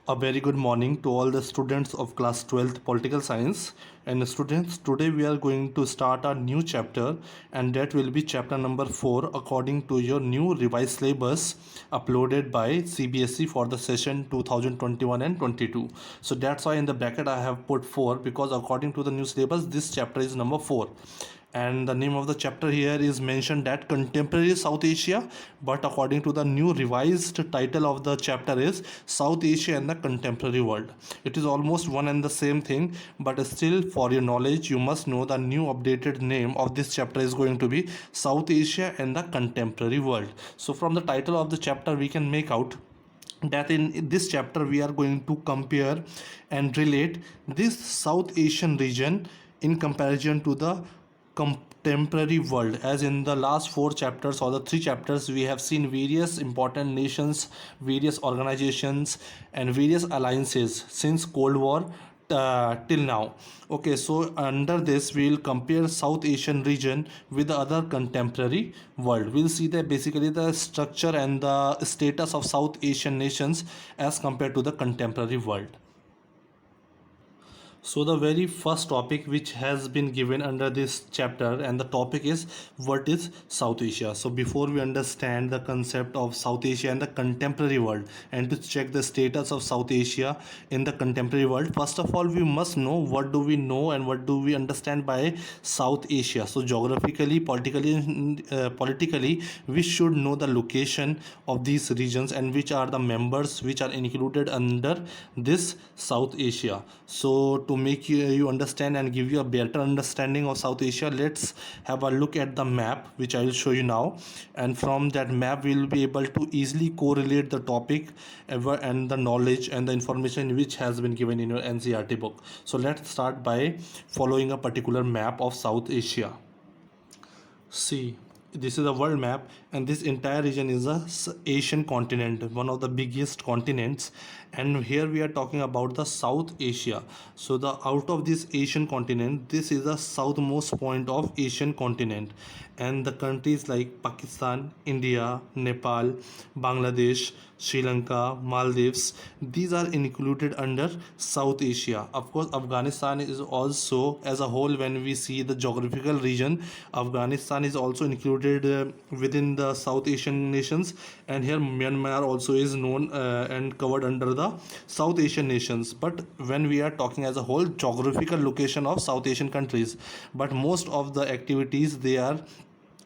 A very good morning to all the students of class 12th political science. And students, today we are going to start a new chapter, and that will be chapter number 4 according to your new revised syllabus uploaded by CBSE for the session 2021 and 22. So that's why in the bracket I have put 4, because according to the new syllabus this chapter is number 4, and the name of the chapter here is mentioned that contemporary South Asia, but according to the new revised title of the chapter is South Asia and the contemporary world. It is almost one and the same thing, but still for your knowledge you must know the new updated name of this chapter is going to be South Asia and the contemporary world. So from the title of the chapter we can make out that in this chapter we are going to compare and relate this South Asian region in comparison to the contemporary world. As in the last 4 chapters or the 3 chapters we have seen various important nations, various organizations and various alliances since Cold War till now. Okay, so under this we will compare South Asian region with the other contemporary world. We'll see that basically the structure and the status of South Asian nations as compared to the contemporary world. So the very first topic which has been given under this chapter, and the topic is what is South Asia. So before we understand the concept of South Asia and the contemporary world, and to check the status of South Asia in the contemporary world, first of all we must know what do we know and what do we understand by South Asia. So geographically, politically we should know the location of these regions and which are the members which are included under this South Asia. So to make you understand and give you a better understanding of South Asia, let's have a look at the map which I will show you now, and from that map we will be able to easily correlate the topic and the knowledge and the information which has been given in your NCERT book. So let's start by following a particular map of South Asia. See, this is a world map, and this entire region is a Asian continent, one of the biggest continents. And here we are talking about the South Asia. So the out of this Asian continent, this is the southmost point of Asian continent, and the countries like Pakistan, India, Nepal, Bangladesh, Sri Lanka, Maldives, these are included under South Asia. Of course, Afghanistan is also, as a whole, when we see the geographical region, Afghanistan is also included within the South Asian nations, and here Myanmar also is known and covered under the South Asian nations. But when we are talking as a whole geographical location of South Asian countries, but most of the activities they are,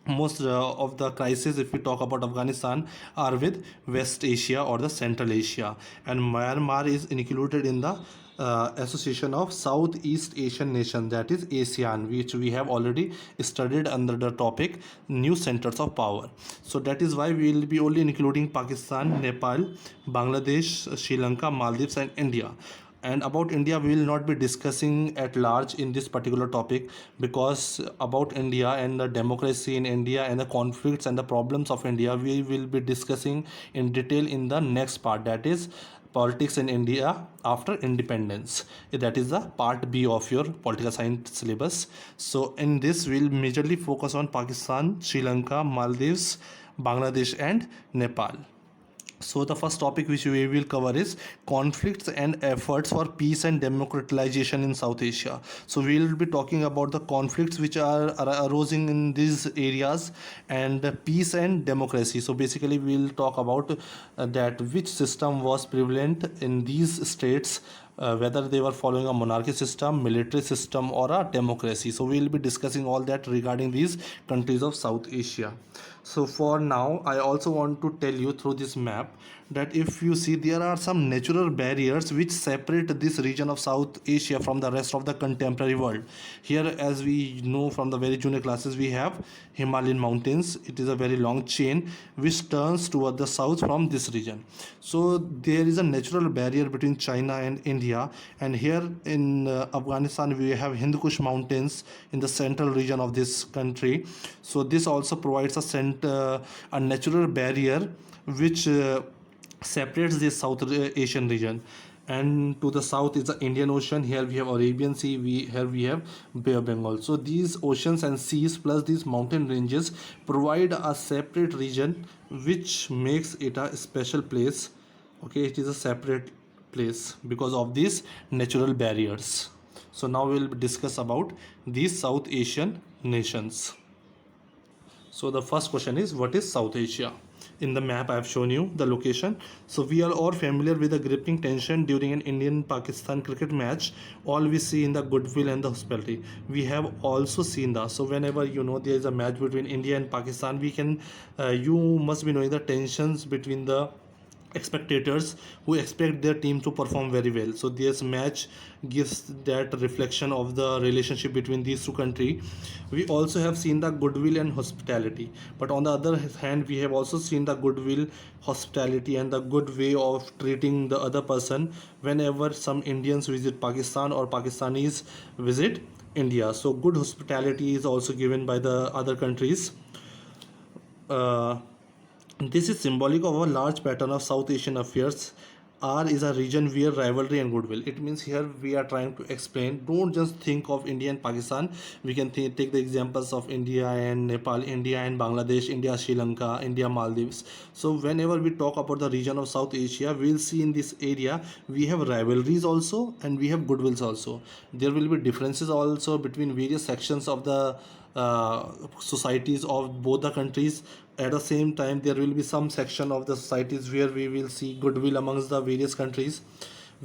most of the crises, if we talk about Afghanistan, are with West Asia or the Central Asia, and Myanmar is included in the association of Southeast Asian nation, that is ASEAN, which we have already studied under the topic new centers of power. So that is why we will be only including Pakistan, Nepal, Bangladesh, Sri Lanka, Maldives and India. And about India we will not be discussing at large in this particular topic, because about India and the democracy in India and the conflicts and the problems of India we will be discussing in detail in the next part, that is politics in India after independence. That is the part B of your political science syllabus. So in this we'll majorly focus on Pakistan, Sri Lanka, Maldives, Bangladesh and Nepal. So the first topic which we will cover is conflicts and efforts for peace and democratization in South Asia. So we will be talking about the conflicts which are arising in these areas and the peace and democracy. So basically we will talk about that which system was prevalent in these states, whether they were following a monarchy system, military system or a democracy. So we will be discussing all that regarding these countries of South Asia. So for now I also want to tell you through this map that if you see, there are some natural barriers which separate this region of South Asia from the rest of the contemporary world. Here, as we know from the very junior classes, we have Himalayan mountains. It is a very long chain which turns toward the south from this region. So there is a natural barrier between China and India, and here in Afghanistan we have Hindu Kush mountains in the central region of this country. So this also provides a natural barrier which separates this South Asian region. And to the south is the Indian Ocean. Here we have Arabian Sea. Here we have Bay of Bengal. So these oceans and seas plus these mountain ranges provide a separate region which makes it a special place. Okay, it is a separate place because of these natural barriers. So now we'll discuss about these South Asian nations. So the first question is, what is South Asia? In the map I have shown you the location. So we are all familiar with the gripping tension during an Indian Pakistan cricket match. All we see in the goodwill and the hospitality. We have also seen that. So whenever there is a match between India and Pakistan, we can you must be knowing the tensions between the spectators who expect their team to perform very well. So this match gives that reflection of the relationship between these two countries. We also have seen the goodwill and hospitality, but on the other hand we have also seen the goodwill, hospitality and the good way of treating the other person whenever some Indians visit Pakistan or Pakistanis visit India. So good hospitality is also given by the other countries. This is symbolic of a large pattern of South Asian affairs. R is a region where rivalry and goodwill. It means here we are trying to explain. Don't just think of India and Pakistan. We can take the examples of India and Nepal, India and Bangladesh, India, Sri Lanka, India, Maldives. So whenever we talk about the region of South Asia, we'll see in this area we have rivalries also and we have goodwills also. There will be differences also between various sections of the societies of both the countries. At the same time there will be some section of the societies where we will see goodwill amongst the various countries.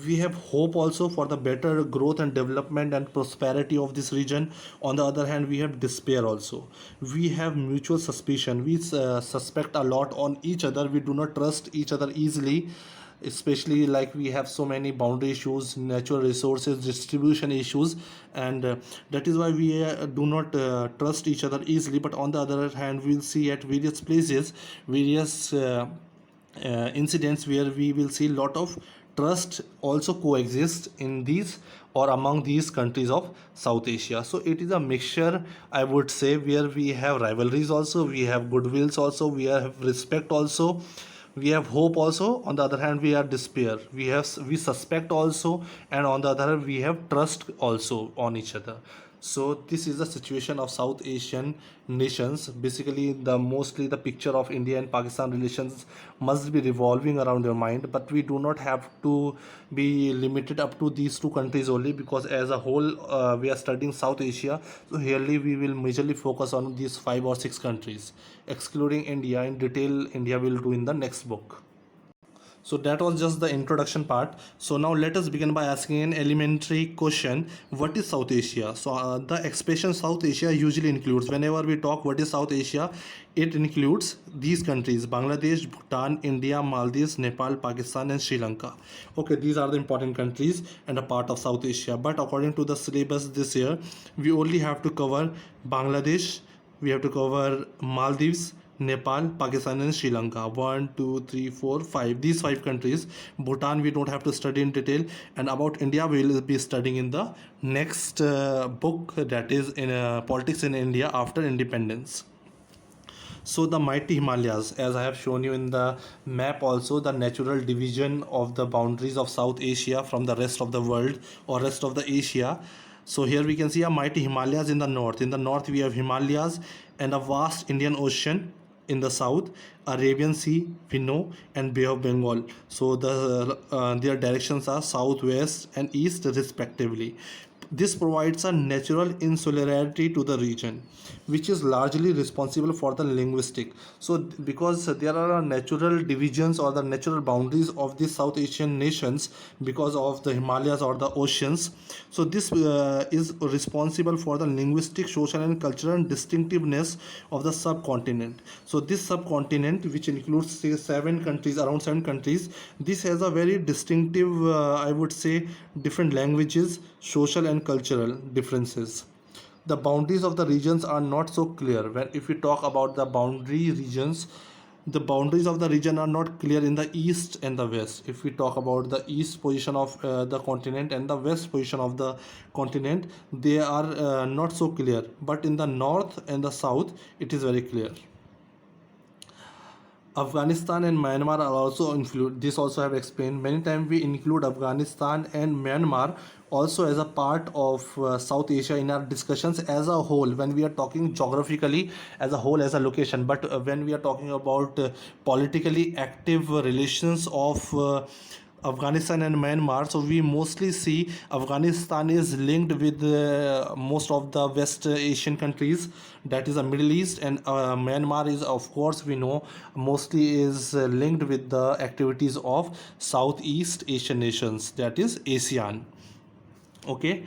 We have hope also for the better growth and development and prosperity of this region. On the other hand we have despair also. We have mutual suspicion. We suspect a lot on each other. We do not trust each other easily, especially like we have so many boundary issues, natural resources distribution issues, and that is why we do not trust each other easily. But on the other hand we'll see at various places various incidents where we will see lot of trust also coexist in these or among these countries of South Asia. So it is a mixture, I would say, where we have rivalries also, we have goodwills also, we have respect also, we have hope also. On the other hand we have despair, we suspect also, and on the other hand we have trust also on each other. So this is the situation of South Asian nations. Basically the mostly the picture of India and Pakistan relations must be revolving around your mind, but we do not have to be limited up to these two countries only, because as a whole we are studying South Asia. So herely we will majorly focus on these 5 or 6 countries, excluding India. In detail India will do in the next book. So that was just the introduction part. So now let us begin by asking an elementary question. What is South Asia? So the expression South Asia usually includes, whenever we talk what is South Asia, it includes these countries: Bangladesh, Bhutan, India, Maldives, Nepal, Pakistan and Sri Lanka. Okay, these are the important countries and a part of South Asia. But according to the syllabus this year, we only have to cover Bangladesh, we have to cover Maldives, Nepal, Pakistan and Sri Lanka. 1, 2, 3, 4, 5. These 5 countries. Bhutan we don't have to study in detail. And about India we will be studying in the next book, that is in Politics in India After Independence. So the mighty Himalayas, as I have shown you in the map also, the natural division of the boundaries of South Asia from the rest of the world or rest of the Asia. So here we can see a mighty Himalayas in the north. In the north we have Himalayas and a vast Indian Ocean in the south, Arabian Sea we know, and Bay of Bengal. So their directions are south, west and east respectively. This provides a natural insularity to the region, which is largely responsible for the linguistic. So because there are natural divisions or the natural boundaries of these South Asian nations because of the Himalayas or the oceans, so this is responsible for the linguistic, social and cultural distinctiveness of the subcontinent. So this subcontinent, which includes say 7 countries, around 7 countries, this has a very distinctive I would say different languages, social and cultural differences. The boundaries of the regions are not so clear. When if we talk about the boundary regions, the boundaries of the region are not clear in the east and the west. If we talk about the east position of the continent and the west position of the continent, they are not so clear, but in the north and the south it is very clear. Afghanistan and Myanmar are also included. This also I have explained many times. We include Afghanistan and Myanmar also as a part of South Asia in our discussions as a whole, when we are talking geographically as a whole, as a location. But when we are talking about politically active relations of Afghanistan and Myanmar. So we mostly see Afghanistan is linked with most of the West Asian countries, that is the Middle East, and Myanmar is, of course, we know mostly is linked with the activities of Southeast Asian nations, that is ASEAN. Okay.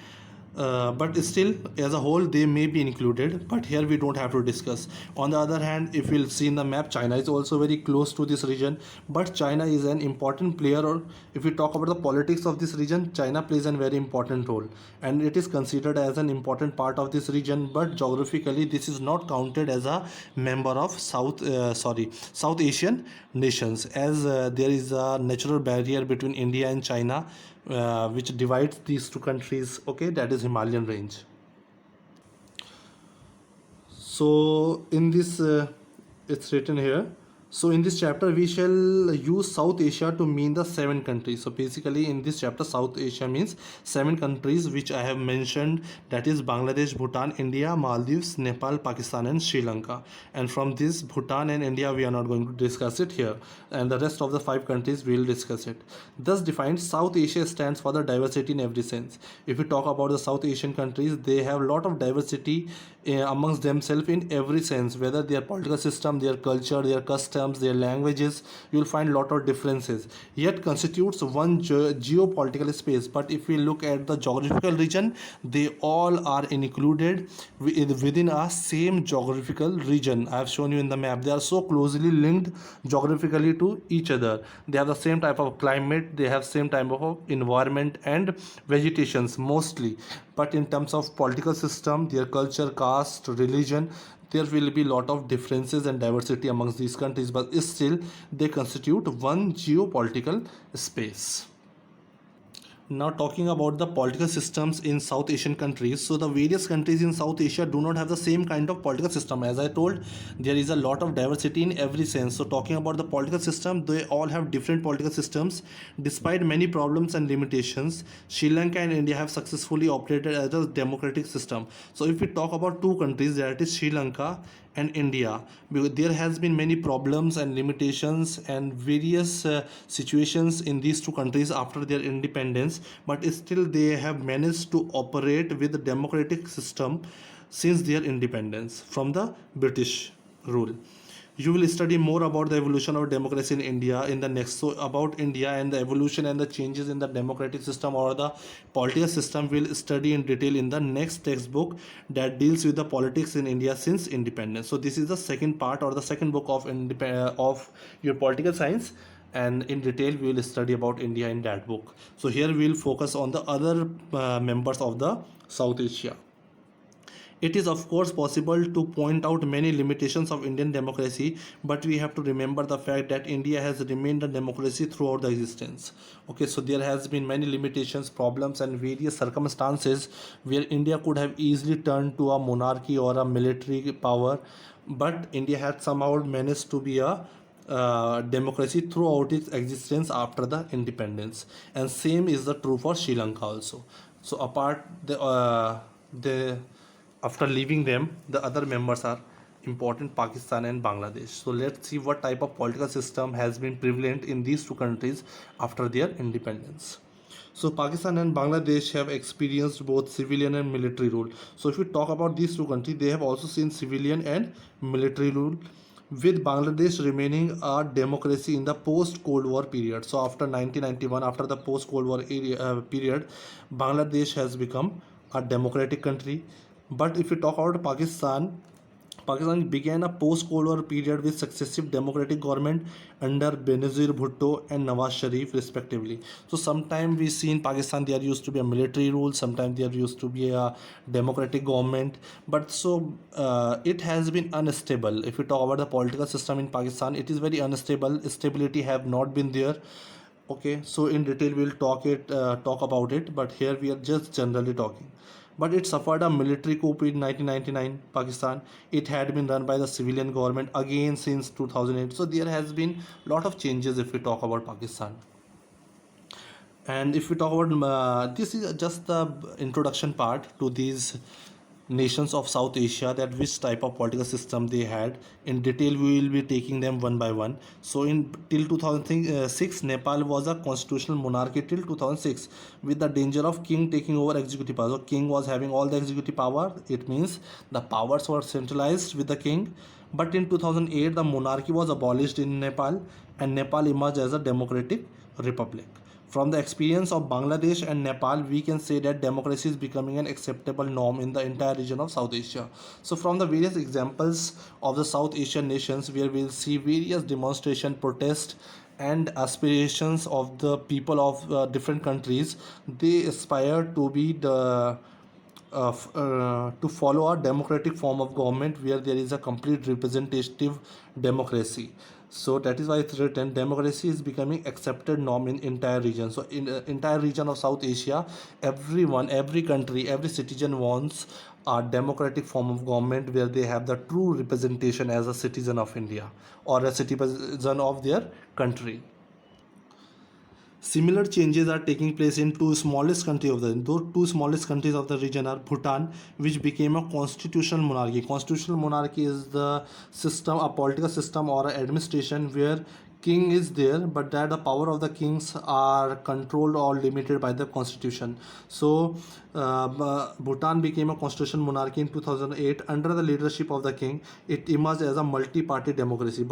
But still, as a whole, they may be included, but here we don't have to discuss. On the other hand, if we'll see in the map, China is also very close to this region, but China is an important player. Or if we talk about the politics of this region, China plays a very important role, and it is considered as an important part of this region, but geographically this is not counted as a member of South Asian nations, as there is a natural barrier between India and China, which divides these two countries. Okay, that is Himalayan range. So in this it's written here, so in this chapter we shall use South Asia to mean the 7 countries. So basically in this chapter, South Asia means 7 countries which I have mentioned, that is Bangladesh, Bhutan, India, Maldives, Nepal, Pakistan and Sri Lanka. And from this, Bhutan and India we are not going to discuss it here, and the rest of the 5 countries we will discuss it. Thus defined, South Asia stands for the diversity in every sense. If we talk about the South Asian countries, they have a lot of diversity amongst themselves in every sense, whether their political system, their culture, their customs, their languages, you will find lot of differences, yet constitutes one geopolitical space. But if we look at the geographical region, they all are included within a same geographical region. I have shown you in the map, they are so closely linked geographically to each other. They have the same type of climate, they have same type of environment and vegetations mostly, but in terms of political system, their culture, caste, religion, there will be lot of differences and diversity amongst these countries, but still they constitute one geopolitical space. Now talking about the political systems in South Asian countries, so the various countries in South Asia do not have the same kind of political system. As I told, there is a lot of diversity in every sense. So talking about the political system, they all have different political systems. Despite many problems and limitations, Sri Lanka and India have successfully operated as a democratic system. So if we talk about 2 countries, that is Sri Lanka and India, because there has been many problems and limitations and various situations in these 2 countries after their independence, but still they have managed to operate with the democratic system since their independence from the British rule. You will study more about the evolution of democracy in India in the next. So about India and the evolution and the changes in the democratic system or the political system, we'll study in detail in the next textbook that deals with the politics in India since independence. So this is the second part or the second book of your political science, and in detail we will study about India in that book. So here we will focus on the other members of the South Asia. It is of course possible to point out many limitations of Indian democracy, but we have to remember the fact that India has remained a democracy throughout the existence. Okay, so there has been many limitations, problems and various circumstances where India could have easily turned to a monarchy or a military power, but India had somehow managed to be a democracy throughout its existence after the independence, and same is the true for Sri Lanka also. So apart the after leaving them, the other members are important, Pakistan and Bangladesh. So let's see what type of political system has been prevalent in these 2 countries after their independence. So Pakistan and Bangladesh have experienced both civilian and military rule. So if we talk about these 2 countries, they have also seen civilian and military rule, with Bangladesh remaining a democracy in the post-Cold War period. So after 1991, after the post-Cold War period, Bangladesh has become a democratic country. But if we talk about Pakistan, Pakistan began a post-Cold War period with successive democratic government under Benazir Bhutto and Nawaz Sharif respectively. So sometime we see in Pakistan there used to be a military rule, sometimes there used to be a democratic government, but so it has been unstable. If we talk about the political system in Pakistan, it is very unstable. Stability have not been there. Okay, so in detail we'll talk about it, but here we are just generally talking. But it suffered a military coup in 1999 Pakistan. It had been run by the civilian government again since 2008. So there has been lot of changes if we talk about Pakistan. And if we talk about this is just the introduction part to these nations of South Asia, that which type of political system they had. In detail, we will be taking them one by one. So in till 2006, Nepal was a constitutional monarchy till 2006, with the danger of king taking over executive power. So king was having all the executive power. It means the powers were centralized with the king. But in 2008, the monarchy was abolished in Nepal, and Nepal emerged as a democratic republic. From the experience of Bangladesh and Nepal, we can say that democracy is becoming an acceptable norm in the entire region of South Asia. So, from the various examples of the South Asian nations, where we'll see various demonstration, protest, and aspirations of the people of different countries, they aspire to be the to follow a democratic form of government where there is a complete representative democracy. So that is why it's written democracy is becoming accepted norm in entire region. So in entire region of South Asia, everyone, every country, every citizen wants a democratic form of government where they have the true representation as a citizen of India or a citizen of their country. Similar changes are taking place in those two smallest countries of the region are Bhutan, which became a constitutional monarchy. Constitutional monarchy is the system, a political system or an administration where king is there, but that the power of the kings are controlled or limited by the constitution. So Bhutan became a constitutional monarchy in 2008 under the leadership of the king. It emerged as a multi-party democracy,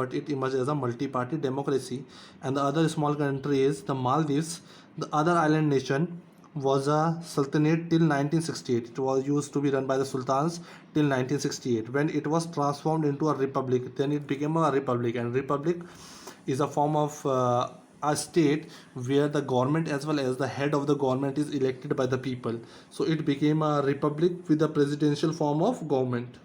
and the other small country is the Maldives. The other island nation was a sultanate till 1968. It was used to be run by the sultans till 1968. When it was transformed into a republic, then it became a republic. And republic is a form of a state where the government as well as the head of the government is elected by the people. So it became a republic with a presidential form of government.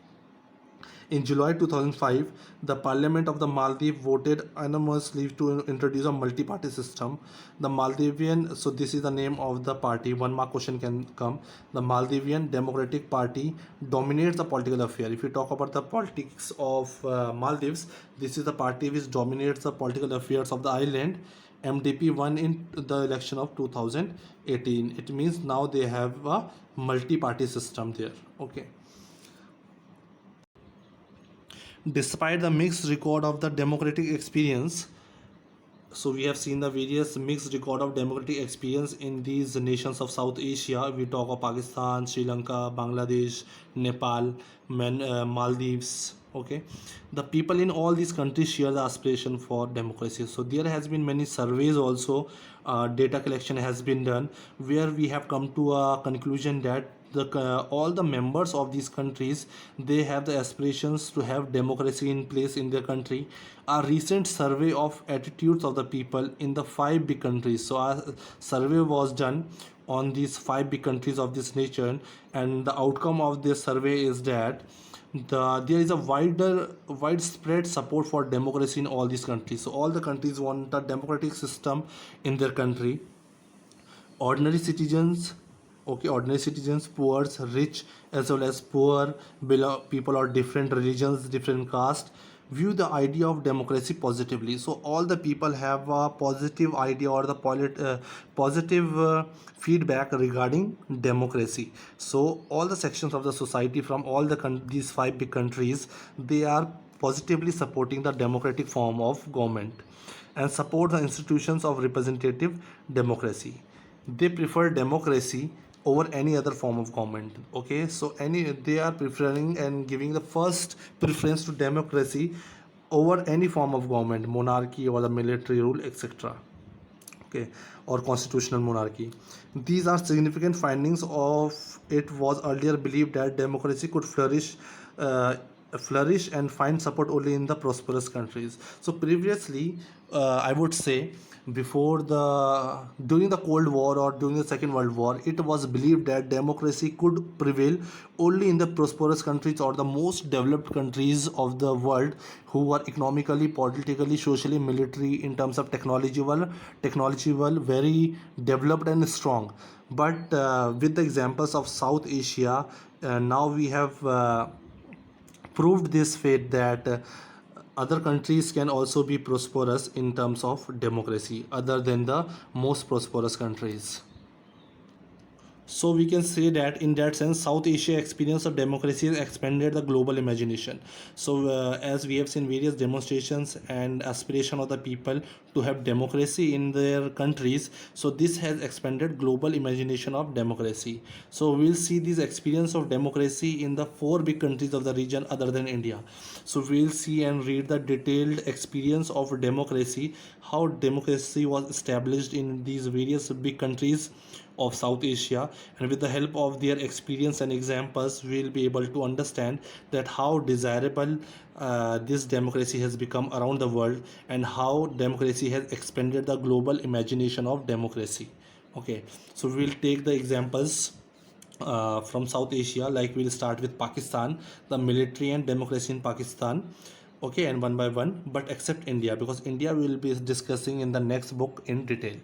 In July 2005, the Parliament of the Maldives voted unanimously to introduce a multi-party system. The Maldivian, so this is the name of the party. One more question can come. The Maldivian Democratic Party dominates the political affair. If you talk about the politics of Maldives, this is the party which dominates the political affairs of the island. MDP won in the election of 2018. It means now they have a multi-party system there. Okay. Despite the mixed record of the democratic experience, so we have seen the various mixed record of democratic experience in these nations of South Asia. We talk of Pakistan, Sri Lanka, Bangladesh, Nepal, Maldives. Okay, the people in all these countries share the aspiration for democracy. So there has been many surveys also. Data collection has been done where we have come to a conclusion that all the members of these countries, they have the aspirations to have democracy in place in their country. A recent survey of attitudes of the people in the five big countries, so a survey was done on these five big countries of this nation, and the outcome of this survey is that there is a widespread support for democracy in all these countries. So all the countries want a democratic system in their country. Ordinary citizens, okay, ordinary citizens, poor, rich, as well as poor, people of different religions, different caste, view the idea of democracy positively. So all the people have a positive idea or the positive feedback regarding democracy. So all the sections of the society from all these five big countries, they are positively supporting the democratic form of government and support the institutions of representative democracy. They prefer democracy over any other form of government. Okay, so they are preferring and giving the first preference to democracy over any form of government, monarchy or the military rule, etc. Okay, or constitutional monarchy. These are significant findings of it. Was earlier believed that democracy could flourish and find support only in the prosperous countries. So previously, I would say, before the during the Cold War or during the Second World War, it was believed that democracy could prevail only in the prosperous countries or the most developed countries of the world, who were economically, politically, socially, military, in terms of technology were very developed and strong. But with the examples of South Asia, now we have proved this fate that other countries can also be prosperous in terms of democracy other than the most prosperous countries. So we can say that in that sense, South Asia experience of democracy has expanded the global imagination. So as we have seen various demonstrations and aspiration of the people to have democracy in their countries, so this has expanded global imagination of democracy. So we'll see this experience of democracy in the four big countries of the region other than India. So we'll see and read the detailed experience of democracy, how democracy was established in these various big countries of South Asia, and with the help of their experience and examples, we'll be able to understand that how desirable this democracy has become around the world, and how democracy has expanded the global imagination of democracy. Okay, so we'll take the examples from South Asia. Like we'll start with Pakistan, the military and democracy in Pakistan. Okay, and one by one, but except India, because India we will be discussing in the next book in detail.